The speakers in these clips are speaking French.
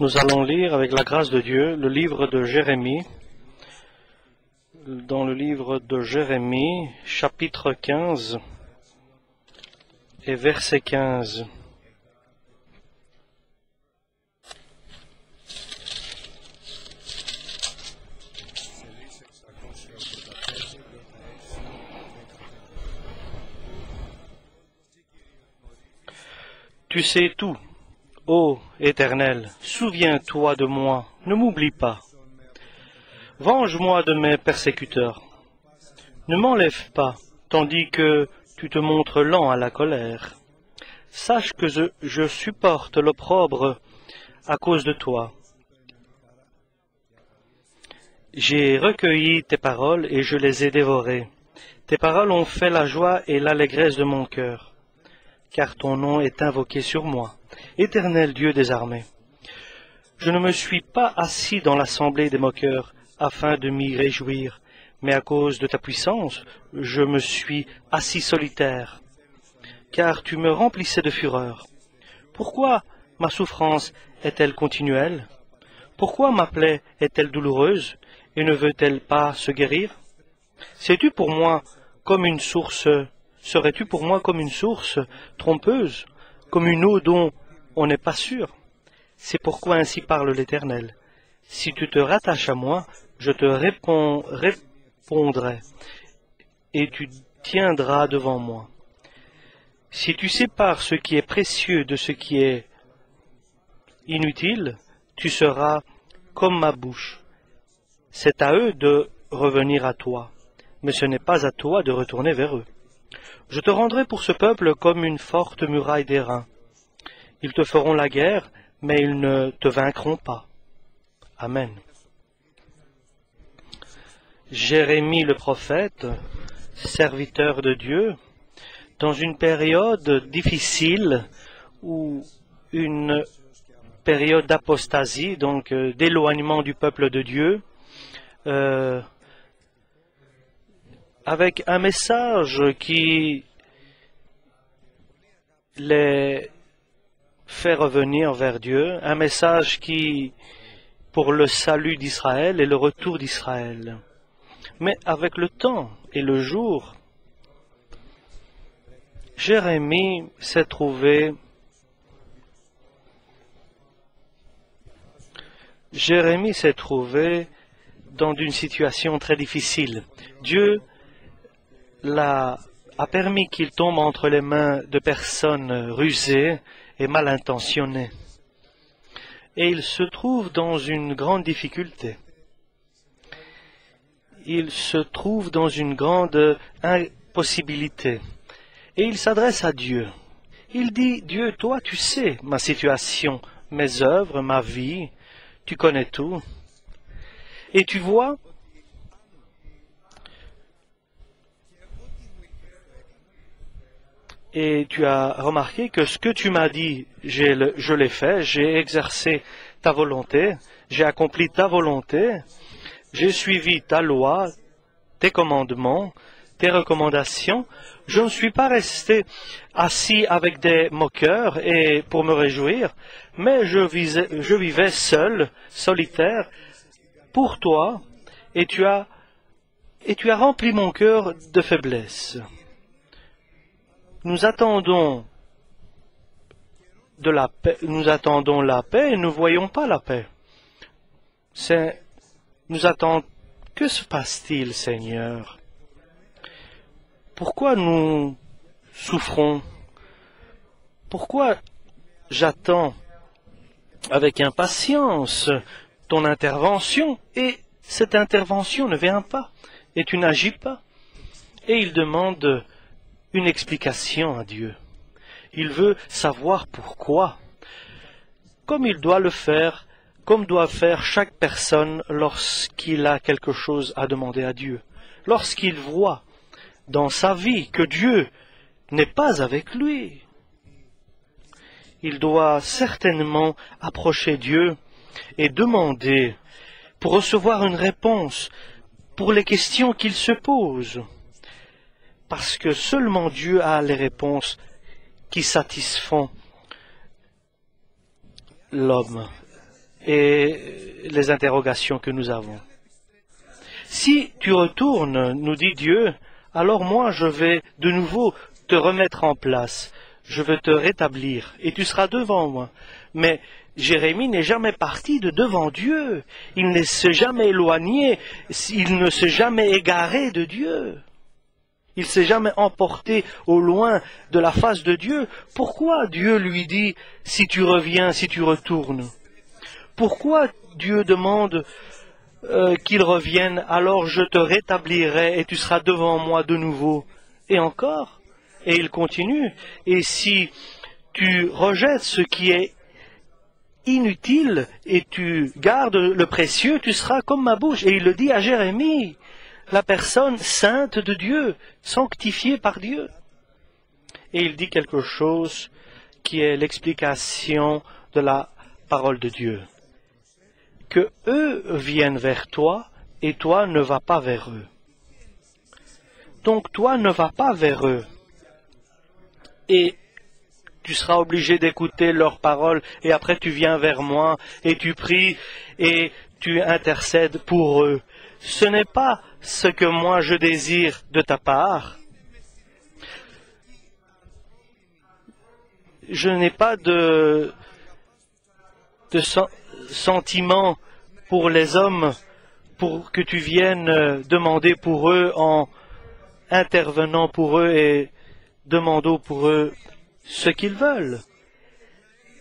Nous allons lire avec la grâce de Dieu le livre de Jérémie. Dans le livre de Jérémie, chapitre 15 et verset 15. Tu sais tout, ô Éternel, souviens-toi de moi, ne m'oublie pas. Venge-moi de mes persécuteurs. Ne m'enlève pas, tandis que tu te montres lent à la colère. Sache que je supporte l'opprobre à cause de toi. J'ai recueilli tes paroles et je les ai dévorées. Tes paroles ont fait la joie et l'allégresse de mon cœur, car ton nom est invoqué sur moi, Éternel Dieu des armées. Je ne me suis pas assis dans l'assemblée des moqueurs, afin de m'y réjouir, mais à cause de ta puissance, je me suis assis solitaire, car tu me remplissais de fureur. Pourquoi ma souffrance est-elle continuelle? Pourquoi ma plaie est-elle douloureuse, et ne veut-elle pas se guérir? Serais-tu pour moi comme une source trompeuse, comme une eau dont on n'est pas sûr? C'est pourquoi ainsi parle l'Éternel. Si tu te rattaches à moi, je te répondrai, et tu tiendras devant moi. Si tu sépares ce qui est précieux de ce qui est inutile, tu seras comme ma bouche. C'est à eux de revenir à toi, mais ce n'est pas à toi de retourner vers eux. Je te rendrai pour ce peuple comme une forte muraille d'airain. Ils te feront la guerre, mais ils ne te vaincront pas. Amen. Jérémie le prophète, serviteur de Dieu, dans une période difficile ou une période d'apostasie, donc d'éloignement du peuple de Dieu, avec un message qui les fait revenir vers Dieu, un message qui pour le salut d'Israël et le retour d'Israël. Mais avec le temps et le jour, Jérémie s'est trouvé dans une situation très difficile. Dieu a permis qu'il tombe entre les mains de personnes rusées et mal intentionnées. Et il se trouve dans une grande difficulté. Il se trouve dans une grande impossibilité. Et il s'adresse à Dieu. Il dit, Dieu, toi tu sais ma situation, mes œuvres, ma vie, tu connais tout. Et tu vois, et tu as remarqué que ce que tu m'as dit, je l'ai fait, j'ai exercé ta volonté, j'ai accompli ta volonté, j'ai suivi ta loi, tes commandements, tes recommandations. Je ne suis pas resté assis avec des moqueurs et pour me réjouir, mais je vivais seul, solitaire, pour toi, et tu as rempli mon cœur de faiblesse. Nous attendons la paix et nous ne voyons pas la paix. Que se passe-t-il, Seigneur? Pourquoi nous souffrons? Pourquoi j'attends avec impatience ton intervention et cette intervention ne vient pas et tu n'agis pas? Et il demande une explication à Dieu. Il veut savoir pourquoi, comme il doit le faire, comme doit faire chaque personne lorsqu'il a quelque chose à demander à Dieu. Lorsqu'il voit dans sa vie que Dieu n'est pas avec lui, il doit certainement approcher Dieu et demander pour recevoir une réponse pour les questions qu'il se pose. Parce que seulement Dieu a les réponses qui satisfont l'homme. et les interrogations que nous avons. Si tu retournes, nous dit Dieu, alors moi je vais de nouveau te remettre en place. Je vais te rétablir et tu seras devant moi. Mais Jérémie n'est jamais parti de devant Dieu. Il ne s'est jamais éloigné. Il ne s'est jamais égaré de Dieu. Il ne s'est jamais emporté au loin de la face de Dieu. Pourquoi Dieu lui dit, si tu reviens, si tu retournes? Pourquoi Dieu demande qu'il revienne, alors je te rétablirai et tu seras devant moi de nouveau? Et encore? Et il continue. Et si tu rejettes ce qui est inutile et tu gardes le précieux, tu seras comme ma bouche. Et il le dit à Jérémie, la personne sainte de Dieu, sanctifiée par Dieu. Et il dit quelque chose qui est l'explication de la parole de Dieu. Que eux viennent vers toi et toi ne vas pas vers eux. Donc toi ne vas pas vers eux. Et tu seras obligé d'écouter leurs paroles et après tu viens vers moi et tu pries et tu intercèdes pour eux. Ce n'est pas ce que moi je désire de ta part. Je n'ai pas de sentiment pour les hommes pour que tu viennes demander pour eux en intervenant pour eux et demandant pour eux ce qu'ils veulent.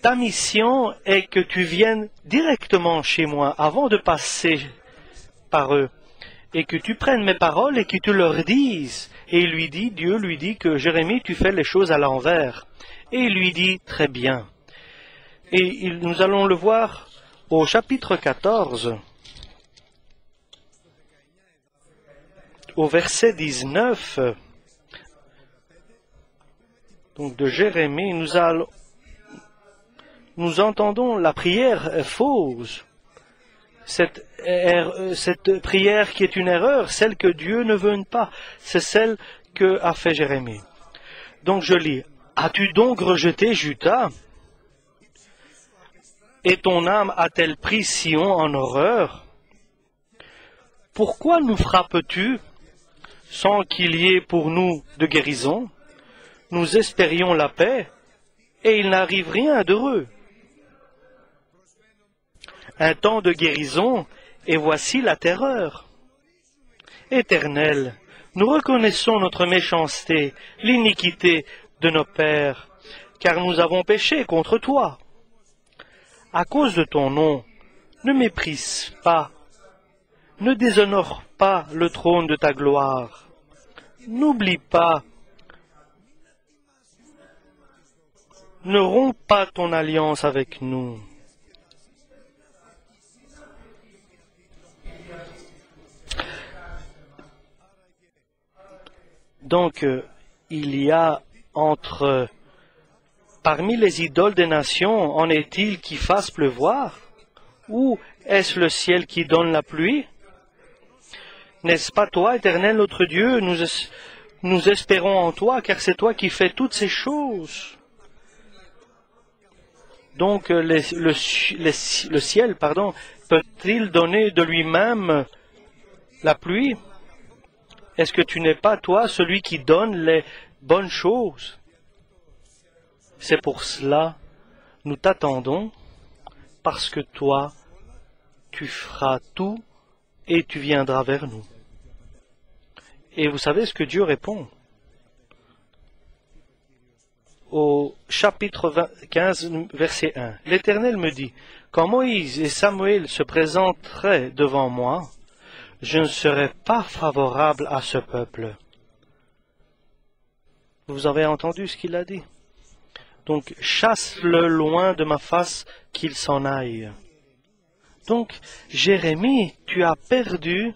Ta mission est que tu viennes directement chez moi avant de passer par eux et que tu prennes mes paroles et que tu leur dises. Et Dieu lui dit que Jérémie, tu fais les choses à l'envers. Et il lui dit très bien. Et nous allons le voir au chapitre 14, au verset 19. Donc de Jérémie, nous entendons la prière fausse, cette prière qui est une erreur, celle que Dieu ne veut pas, c'est celle que a fait Jérémie. Donc je lis, as-tu donc rejeté Juda? Et ton âme a-t-elle pris Sion en horreur? Pourquoi nous frappes-tu sans qu'il y ait pour nous de guérison? Nous espérions la paix, et il n'arrive rien d'heureux. Un temps de guérison, et voici la terreur. Éternel, nous reconnaissons notre méchanceté, l'iniquité de nos pères, car nous avons péché contre toi. À cause de ton nom, ne méprise pas, ne déshonore pas le trône de ta gloire. N'oublie pas, ne romps pas ton alliance avec nous. Donc, il y a parmi les idoles des nations, en est-il qui fassent pleuvoir? Ou est-ce le ciel qui donne la pluie? N'est-ce pas toi, Éternel notre Dieu, nous espérons en toi, car c'est toi qui fais toutes ces choses. Donc le ciel, peut-il donner de lui-même la pluie? Est-ce que tu n'es pas toi celui qui donne les bonnes choses? C'est pour cela nous t'attendons, parce que toi, tu feras tout et tu viendras vers nous. Et vous savez ce que Dieu répond? Au chapitre 15, verset 1. L'Éternel me dit, quand Moïse et Samuel se présenteraient devant moi, je ne serai pas favorable à ce peuple. Vous avez entendu ce qu'il a dit? Donc, chasse-le loin de ma face, qu'il s'en aille. Donc, Jérémie, tu as perdu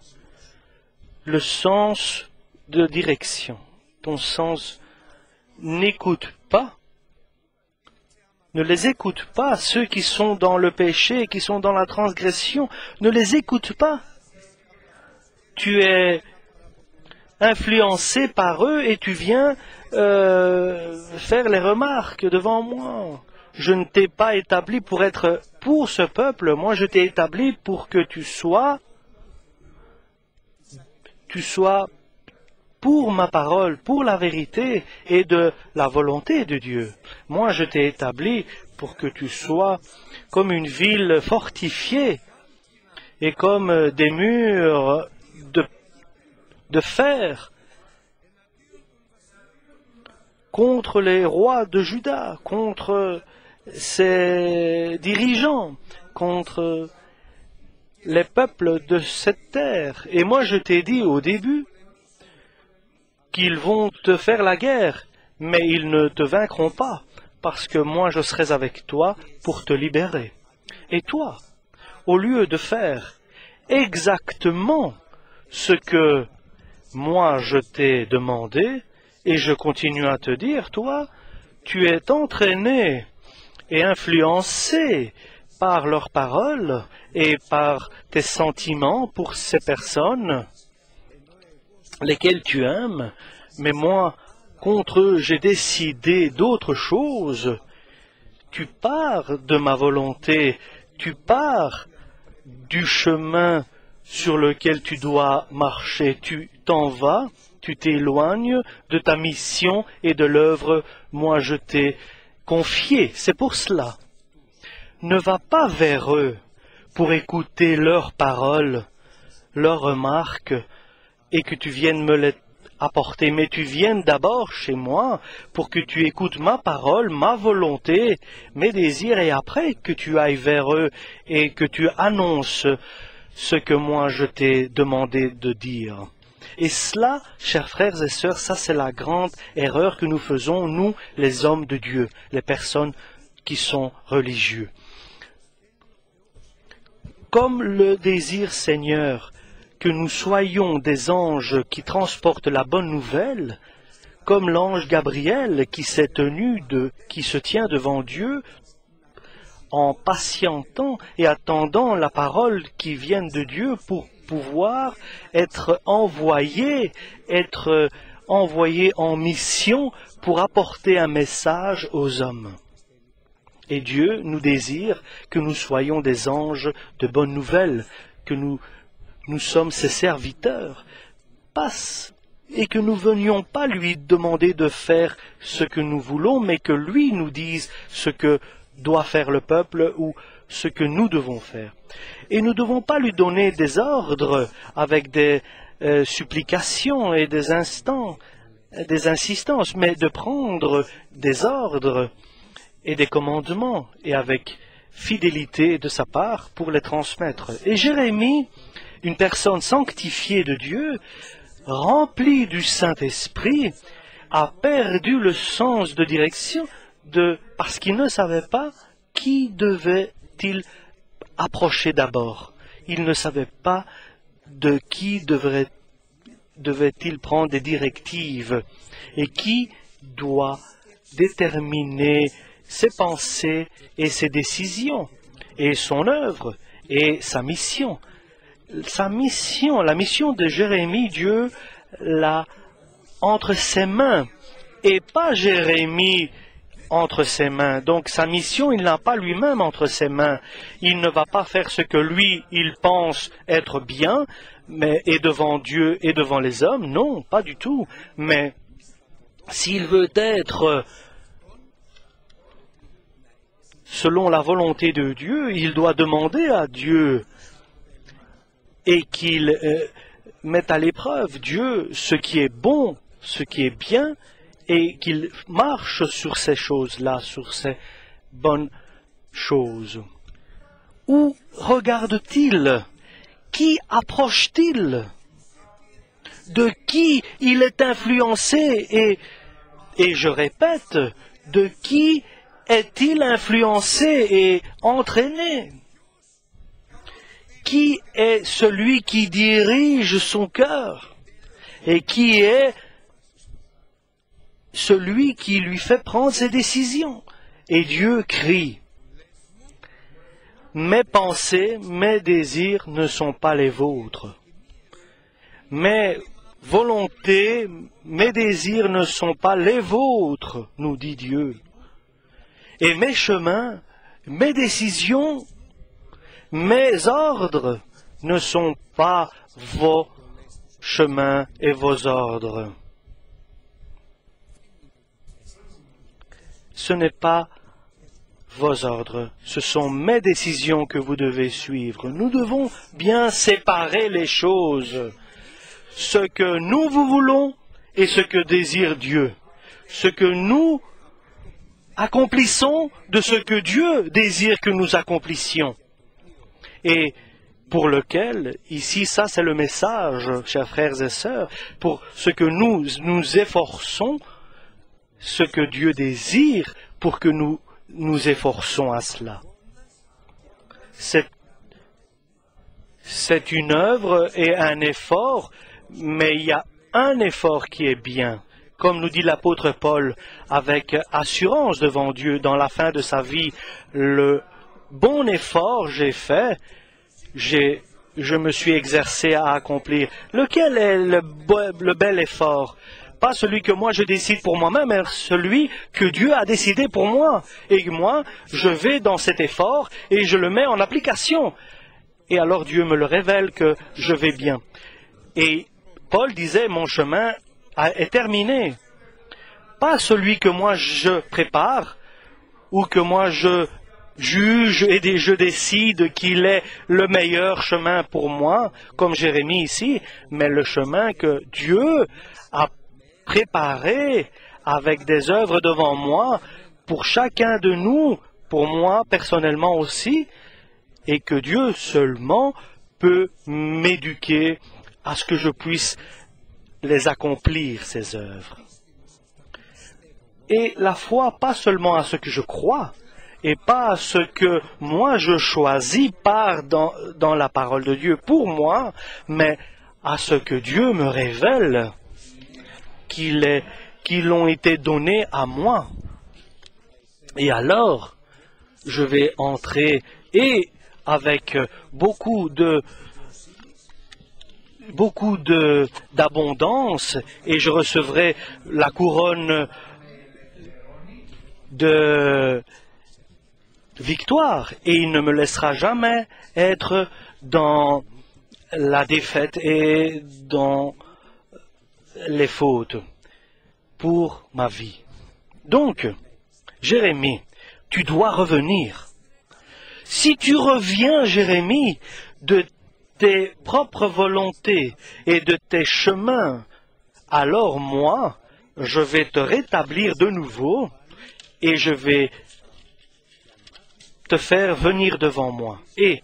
le sens de direction. Ton sens n'écoute pas. Ne les écoute pas. Ceux qui sont dans le péché, qui sont dans la transgression, ne les écoute pas. Tu es influencé par eux et tu viens faire les remarques devant moi. Je ne t'ai pas établi pour être pour ce peuple, moi je t'ai établi pour que tu sois pour ma parole, pour la vérité et de la volonté de Dieu. Moi je t'ai établi pour que tu sois comme une ville fortifiée et comme des murs de fer contre les rois de Juda, contre ses dirigeants, contre les peuples de cette terre. Et moi je t'ai dit au début qu'ils vont te faire la guerre, mais ils ne te vaincront pas, parce que moi je serai avec toi pour te libérer. Et toi, au lieu de faire exactement ce que moi je t'ai demandé, et je continue à te dire, toi, tu es entraîné et influencé par leurs paroles et par tes sentiments pour ces personnes, lesquelles tu aimes, mais moi, contre eux, j'ai décidé d'autre chose. Tu pars de ma volonté, tu pars du chemin sur lequel tu dois marcher, tu t'en vas, tu t'éloignes de ta mission et de l'œuvre, moi je t'ai confiée. C'est pour cela. Ne va pas vers eux pour écouter leurs paroles, leurs remarques, et que tu viennes me les apporter, mais tu viennes d'abord chez moi pour que tu écoutes ma parole, ma volonté, mes désirs, et après que tu ailles vers eux et que tu annonces ce que moi je t'ai demandé de dire. Et cela, chers frères et sœurs, ça c'est la grande erreur que nous faisons, nous, les hommes de Dieu, les personnes qui sont religieux. Comme le désir Seigneur que nous soyons des anges qui transportent la bonne nouvelle, comme l'ange Gabriel qui qui se tient devant Dieu en patientant et attendant la parole qui vient de Dieu pour pouvoir être envoyé en mission pour apporter un message aux hommes. Et Dieu nous désire que nous soyons des anges de bonne nouvelle, que nous sommes ses serviteurs, et que nous venions pas lui demander de faire ce que nous voulons, mais que lui nous dise ce que doit faire le peuple ou ce que nous devons faire. Et nous ne devons pas lui donner des ordres avec des supplications et des insistances, mais de prendre des ordres et des commandements et avec fidélité de sa part pour les transmettre. Et Jérémie, une personne sanctifiée de Dieu, remplie du Saint-Esprit, a perdu le sens de direction parce qu'il ne savait pas qui devait-il approcher d'abord. Il ne savait pas de qui devait-il prendre des directives et qui doit déterminer ses pensées et ses décisions et son œuvre et sa mission. La mission de Jérémie, Dieu l'a entre ses mains et pas Jérémie entre ses mains. Donc sa mission, il n'a pas lui-même entre ses mains. Il ne va pas faire ce que lui, il pense être bien, et devant Dieu et devant les hommes. Non, pas du tout. Mais s'il veut être selon la volonté de Dieu, il doit demander à Dieu et qu'il mette à l'épreuve Dieu ce qui est bon, ce qui est bien, et qu'il marche sur ces choses-là, sur ces bonnes choses. Où regarde-t-il? Qui approche-t-il? De qui il est influencé? Et je répète, de qui est-il influencé et entraîné? Qui est celui qui dirige son cœur? Et qui est celui qui lui fait prendre ses décisions? Et Dieu crie: mes pensées, mes désirs ne sont pas les vôtres. Mes volontés, mes désirs ne sont pas les vôtres, nous dit Dieu. Et mes chemins, mes décisions mes ordres ne sont pas vos chemins et vos ordres. Ce n'est pas vos ordres, ce sont mes décisions que vous devez suivre. Nous devons bien séparer les choses. Ce que nous vous voulons et ce que désire Dieu. Ce que nous accomplissons de ce que Dieu désire que nous accomplissions. Et pour lequel, ici, ça c'est le message, chers frères et sœurs, pour ce que nous nous efforçons, ce que Dieu désire pour que nous nous efforçons à cela. C'est une œuvre et un effort, mais il y a un effort qui est bien. Comme nous dit l'apôtre Paul, avec assurance devant Dieu dans la fin de sa vie, le bon effort j'ai fait, je me suis exercé à accomplir. Lequel est le bel effort? Pas celui que moi je décide pour moi-même, mais celui que Dieu a décidé pour moi. Et moi, je vais dans cet effort et je le mets en application. Et alors Dieu me le révèle que je vais bien. Et Paul disait, mon chemin est terminé. Pas celui que moi je prépare ou que moi je juge et je décide qu'il est le meilleur chemin pour moi, comme Jérémie ici, mais le chemin que Dieu a préparé avec des œuvres devant moi pour chacun de nous, pour moi personnellement aussi, et que Dieu seulement peut m'éduquer à ce que je puisse les accomplir, ces œuvres. Et la foi, pas seulement à ce que je crois, et pas à ce que moi je choisis part dans la parole de Dieu pour moi, mais à ce que Dieu me révèle, qu'ils ont été donnés à moi. Et alors, je vais entrer et avec beaucoup d'abondance, et je recevrai la couronne de victoire, et il ne me laissera jamais être dans la défaite et dans les fautes pour ma vie. Donc, Jérémie, tu dois revenir. Si tu reviens, Jérémie, de tes propres volontés et de tes chemins, alors moi, je vais te rétablir de nouveau et je vais te faire venir devant moi. Et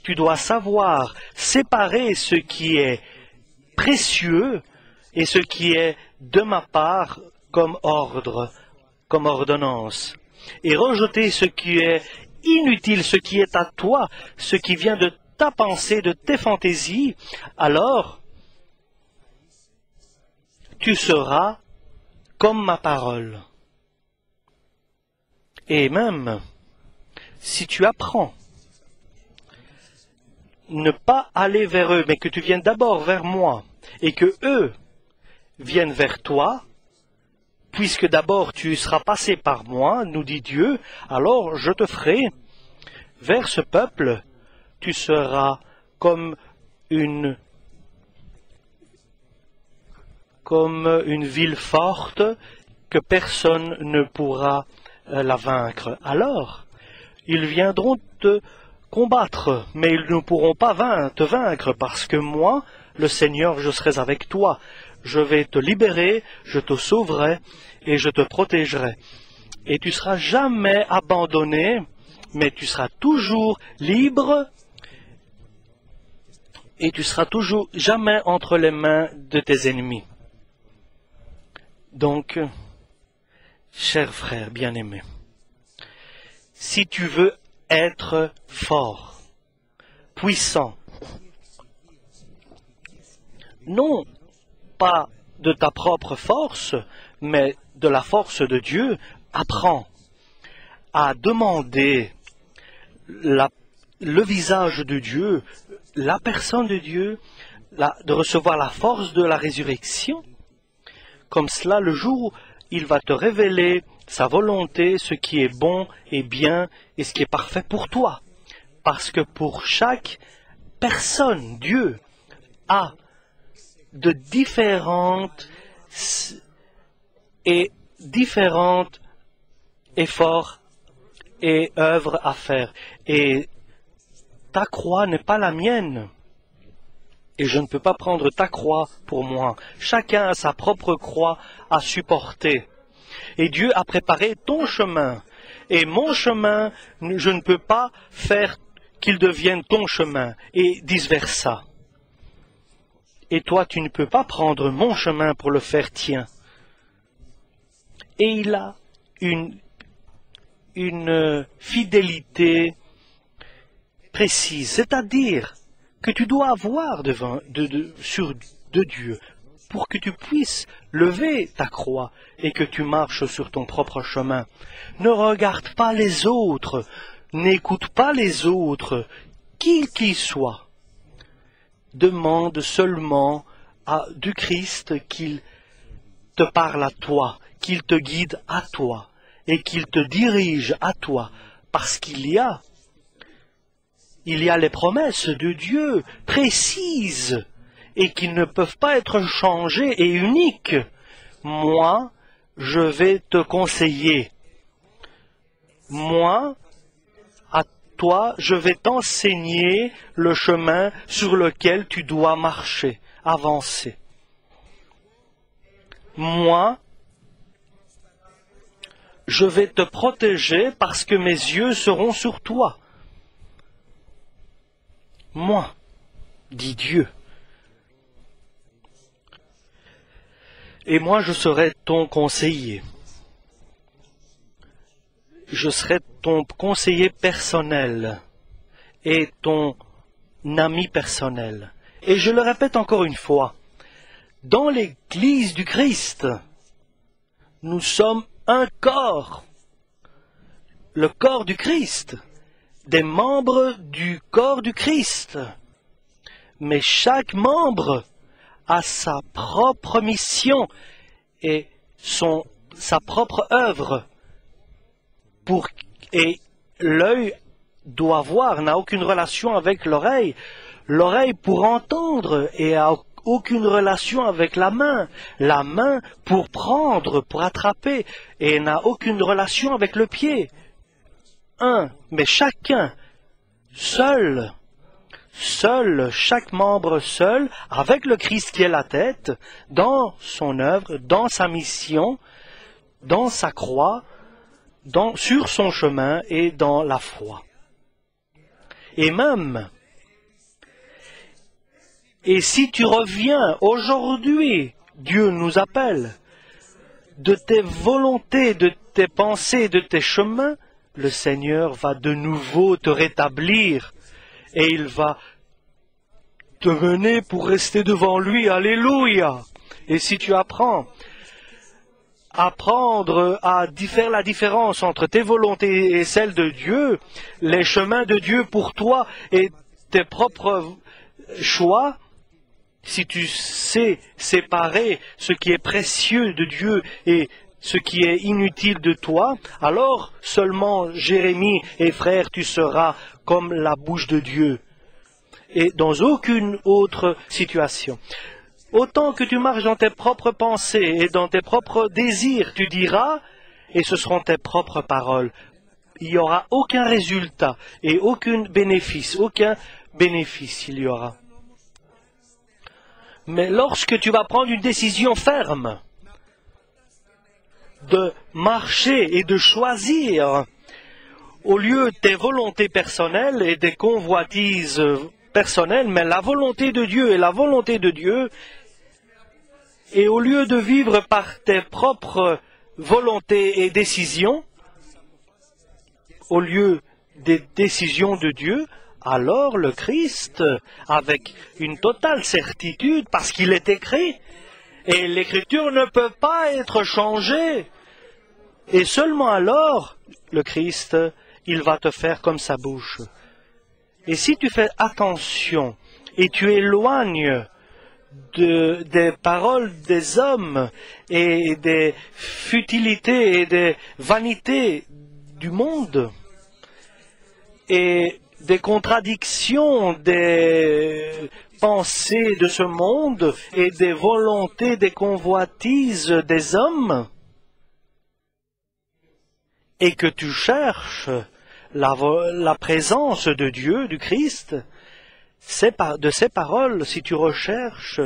tu dois savoir séparer ce qui est précieux et ce qui est de ma part comme ordre, comme ordonnance, et rejeter ce qui est inutile, ce qui est à toi, ce qui vient de ta pensée, de tes fantaisies, alors tu seras comme ma parole. Et même si tu apprends ne pas aller vers eux, mais que tu viennes d'abord vers moi, et que eux viennent vers toi, puisque d'abord tu seras passé par moi, nous dit Dieu, alors je te ferai vers ce peuple, tu seras comme une ville forte que personne ne pourra la vaincre. Alors, ils viendront te combattre, mais ils ne pourront pas te vaincre, parce que moi, le Seigneur, je serai avec toi. Je vais te libérer, je te sauverai et je te protégerai. Et tu seras jamais abandonné, mais tu seras toujours libre et tu seras toujours jamais entre les mains de tes ennemis. Donc, chers frères bien-aimés, si tu veux être fort, puissant, non pas de ta propre force, mais de la force de Dieu, apprends à demander le visage de Dieu, la personne de Dieu, de recevoir la force de la résurrection. Comme cela, le jour où il va te révéler sa volonté, ce qui est bon et bien et ce qui est parfait pour toi. parce que pour chaque personne, Dieu a de différentes efforts et œuvres à faire. Et ta croix n'est pas la mienne. Et je ne peux pas prendre ta croix pour moi. Chacun a sa propre croix à supporter. Et Dieu a préparé ton chemin. Et mon chemin, je ne peux pas faire qu'il devienne ton chemin. Et vice-versa. Et toi, tu ne peux pas prendre mon chemin pour le faire tien. Et il a une fidélité précise, c'est-à-dire que tu dois avoir de Dieu pour que tu puisses lever ta croix et que tu marches sur ton propre chemin. Ne regarde pas les autres, n'écoute pas les autres, qui qu'ils soient. Demande seulement du Christ qu'il te parle à toi, qu'il te guide à toi et qu'il te dirige à toi, parce qu'il y a les promesses de Dieu précises et qui ne peuvent pas être changées et uniques. Moi, je vais te conseiller. Moi, à toi, je vais t'enseigner le chemin sur lequel tu dois marcher, avancer. Moi, je vais te protéger parce que mes yeux seront sur toi. Moi, dit Dieu. Et moi, je serai ton conseiller. Je serai ton conseiller personnel et ton ami personnel. Et je le répète encore une fois, dans l'Église du Christ, nous sommes un corps, le corps du Christ, des membres du corps du Christ. Mais chaque membre a sa propre mission et sa propre œuvre. Et l'œil doit voir, n'a aucune relation avec l'oreille. L'oreille pour entendre et a aucune relation avec la main pour prendre, pour attraper, et n'a aucune relation avec le pied. Mais chacun, seul, chaque membre seul, avec le Christ qui est la tête, dans son œuvre, dans sa mission, dans sa croix, sur son chemin et dans la foi. Et si tu reviens aujourd'hui, Dieu nous appelle, de tes volontés, de tes pensées, de tes chemins, le Seigneur va de nouveau te rétablir et il va te mener pour rester devant lui. Alléluia! Et si tu apprendre à faire la différence entre tes volontés et celles de Dieu, les chemins de Dieu pour toi et tes propres choix, si tu sais séparer ce qui est précieux de Dieu et ce qui est inutile de toi, alors seulement Jérémie et frères, tu seras comme la bouche de Dieu. Et dans aucune autre situation. Autant que tu marches dans tes propres pensées et dans tes propres désirs, tu diras, et ce seront tes propres paroles. Il n'y aura aucun résultat et aucun bénéfice il y aura. Mais lorsque tu vas prendre une décision ferme, de marcher et de choisir, au lieu de tes volontés personnelles et des convoitises personnelles, mais la volonté de Dieu est la volonté de Dieu, et au lieu de vivre par tes propres volontés et décisions, au lieu des décisions de Dieu, alors le Christ, avec une totale certitude, parce qu'il est écrit, et l'Écriture ne peut pas être changée. Et seulement alors, le Christ, il va te faire comme sa bouche. Et si tu fais attention et tu éloignes des paroles des hommes et des futilités et des vanités du monde, et des contradictions, des pensées de ce monde et des volontés, des convoitises des hommes, et que tu cherches la présence de Dieu, du Christ, de ces paroles, si tu recherches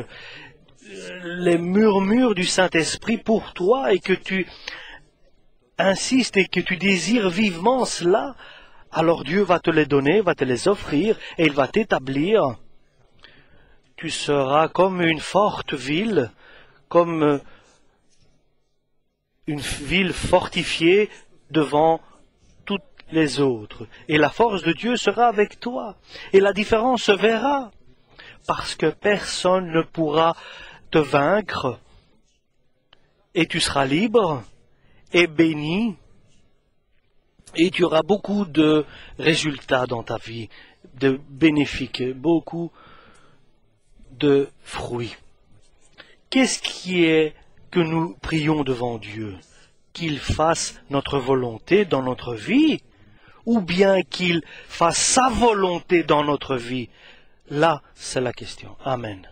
les murmures du Saint-Esprit pour toi et que tu insistes et que tu désires vivement cela, alors Dieu va te les donner, va te les offrir et il va t'établir. Tu seras comme une forte ville, comme une ville fortifiée devant toutes les autres. Et la force de Dieu sera avec toi. Et la différence se verra, parce que personne ne pourra te vaincre. Et tu seras libre et béni. Et tu auras beaucoup de résultats dans ta vie, de bénéfiques, beaucoup de fruits. Qu'est-ce qui est que nous prions devant Dieu? Qu'il fasse notre volonté dans notre vie, ou bien qu'il fasse sa volonté dans notre vie? Là, c'est la question. Amen.